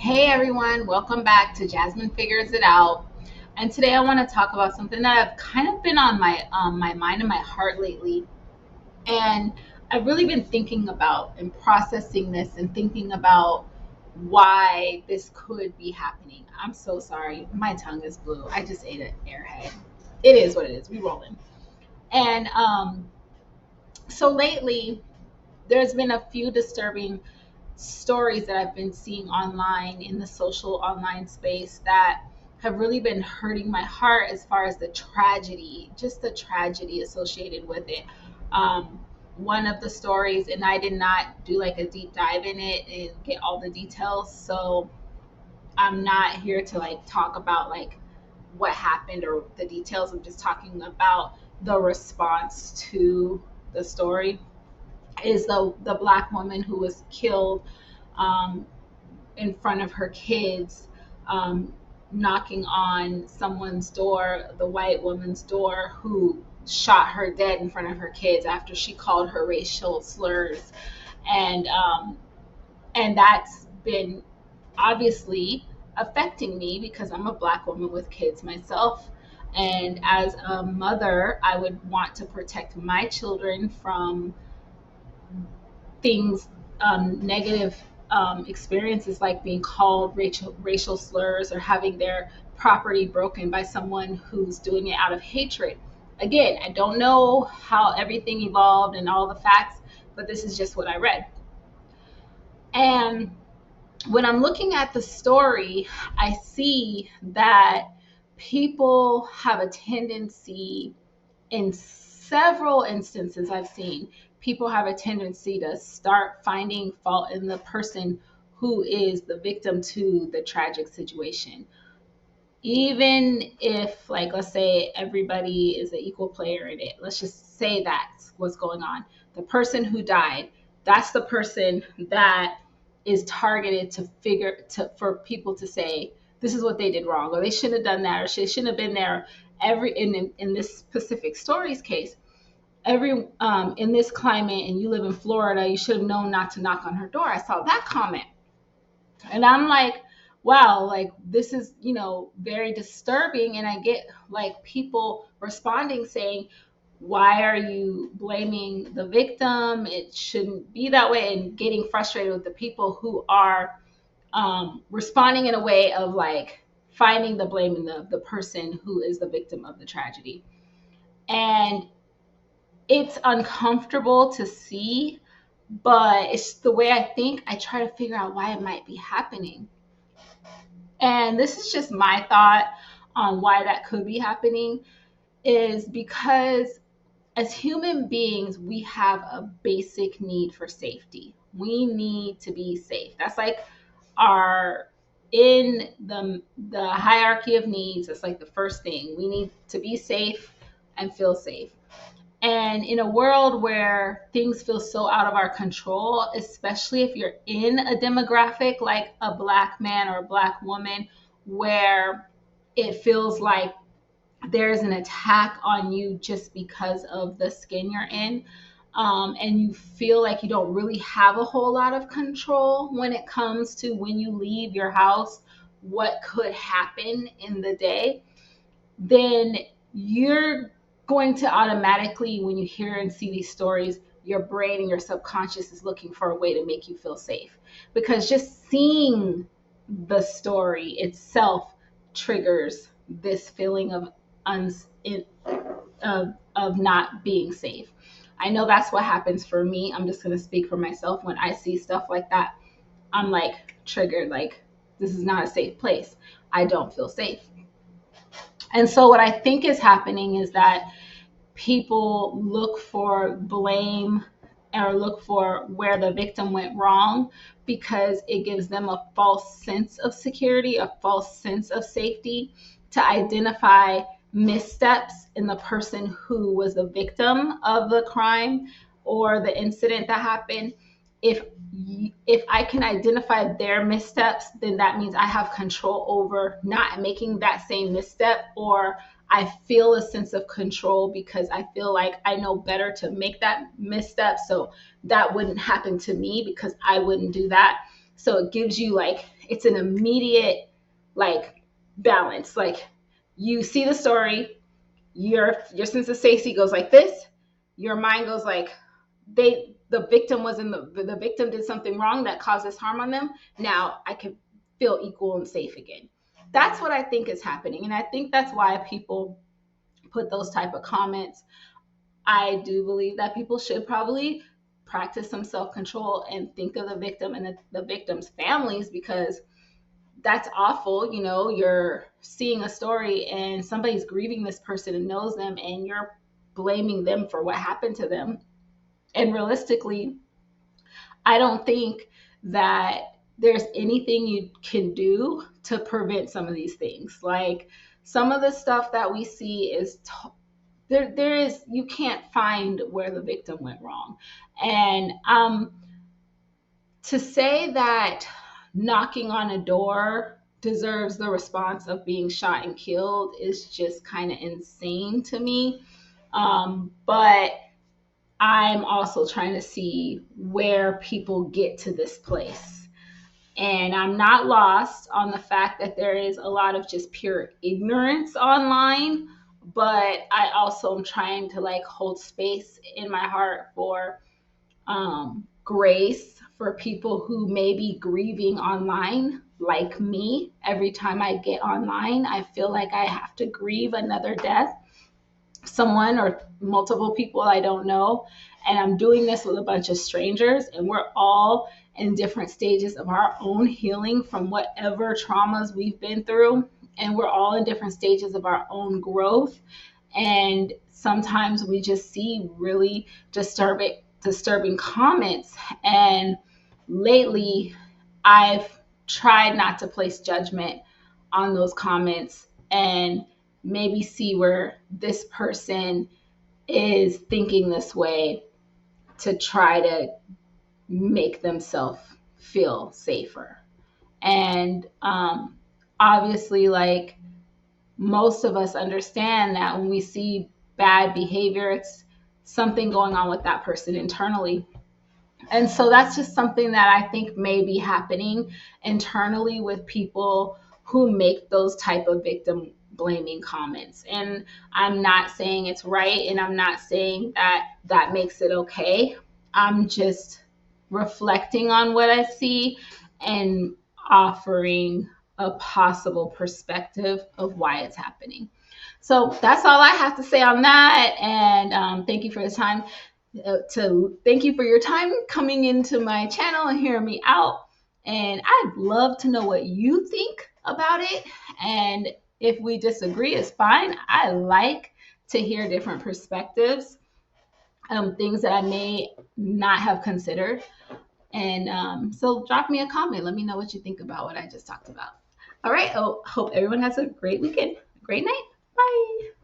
Hey everyone, welcome back to Jasmine Figures It Out. And today I want to talk about something that I've kind of been on my mind and my heart lately. And I've really been thinking about and processing this and thinking about why this could be happening. I'm so sorry. My tongue is blue. I just ate an airhead. It is what it is. We rolling. And so lately there's been a few disturbing stories that I've been seeing online in the social online space that have really been hurting my heart as far as the tragedy, just the tragedy associated with it. Um, One of the stories, and I did not do like a deep dive in it and get all the details, so I'm not here to like talk about like what happened or the details. I'm just talking about the response to the story is the black woman who was killed um, in front of her kids, um, knocking on someone's door, the white woman's door, who shot her dead in front of her kids after she called her racial slurs, and um, and that's been obviously affecting me because I'm a black woman with kids myself. And as a mother, I would want to protect my children from things, negative experiences like being called racial slurs or having their property broken by someone who's doing it out of hatred. Again, I don't know how everything evolved and all the facts, but this is just what I read. And when I'm looking at the story, I see that people have a tendency, in several instances I've seen, people have a tendency to start finding fault in the person who is the victim to the tragic situation. Even if, like, let's say everybody is an equal player in it, let's just say that's what's going on. The person who died, that's the person that is targeted to figure to for people to say this is what they did wrong, or they shouldn't have done that, or she shouldn't have been there. Every in this specific story's case, every in this climate, and you live in Florida, you should have known not to knock on her door. I saw that comment, and I'm like, wow, like this is very disturbing. And I get like people responding saying, why are you blaming the victim? It shouldn't be that way, and getting frustrated with the people who are responding in a way of like finding the blame in the person who is the victim of the tragedy. And it's uncomfortable to see, but it's the way I think. I try to figure out why it might be happening. And this is just my thought on why that could be happening, is because as human beings, we have a basic need for safety. We need to be safe. That's like our in the hierarchy of needs. That's like the first thing. We need to be safe and feel safe. And in a world where things feel so out of our control, especially if you're in a demographic like a black man or a black woman, where it feels like there's an attack on you just because of the skin you're in, and you feel like you don't really have a whole lot of control when it comes to when you leave your house, what could happen in the day, then you're going to automatically, when you hear and see these stories, your brain and your subconscious is looking for a way to make you feel safe. Because just seeing the story itself triggers this feeling of uns- in, of not being safe. I know that's what happens for me. I'm just going to speak for myself. When I see stuff like that, I'm like triggered, like this is not a safe place. I don't feel safe. And so what I think is happening is that people look for blame or look for where the victim went wrong because it gives them a false sense of security, a false sense of safety, to identify missteps in the person who was the victim of the crime or the incident that happened. if if I can identify their missteps, then that means I have control over not making that same misstep, or I feel a sense of control because I feel like I know better to make that misstep, so that wouldn't happen to me because I wouldn't do that. So it gives you like, it's an immediate like balance. Like you see the story, your sense of safety goes like this, your mind goes like, the victim was in the victim did something wrong that causes harm on them. Now I can feel equal and safe again. That's what I think is happening, and I think that's why people put those type of comments. I do believe that people should probably practice some self-control and think of the victim and the victim's families, because that's awful. You know, you're seeing a story and somebody's grieving this person and knows them, and you're blaming them for what happened to them. And realistically, I don't think that there's anything you can do to prevent some of these things. Like some of the stuff that we see is there is, you can't find where the victim went wrong. And to say that knocking on a door deserves the response of being shot and killed is just kind of insane to me. But I'm also trying to see where people get to this place. And I'm not lost on the fact that there is a lot of just pure ignorance online, but I also am trying to like hold space in my heart for grace for people who may be grieving online like me. Every time I get online, I feel like I have to grieve another death, someone or multiple people I don't know. And I'm doing this with a bunch of strangers, and we're all in different stages of our own healing from whatever traumas we've been through. And we're all in different stages of our own growth. And sometimes we just see really disturbing comments. And lately, I've tried not to place judgment on those comments and maybe see where this person is thinking this way to try to make themselves feel safer. And obviously, like most of us understand that when we see bad behavior, it's something going on with that person internally. And so that's just something that I think may be happening internally with people who make those type of victim blaming comments. And I'm not saying it's right, and I'm not saying that that makes it okay. I'm just reflecting on what I see and offering a possible perspective of why it's happening. So that's all I have to say on that. And thank you for the time. Thank you for your time coming into my channel and hearing me out. And I'd love to know what you think about it. And if we disagree, it's fine. I like to hear different perspectives, things that I may not have considered. And so drop me a comment. Let me know what you think about what I just talked about. All right. Oh, hope everyone has a great weekend. Great night. Bye.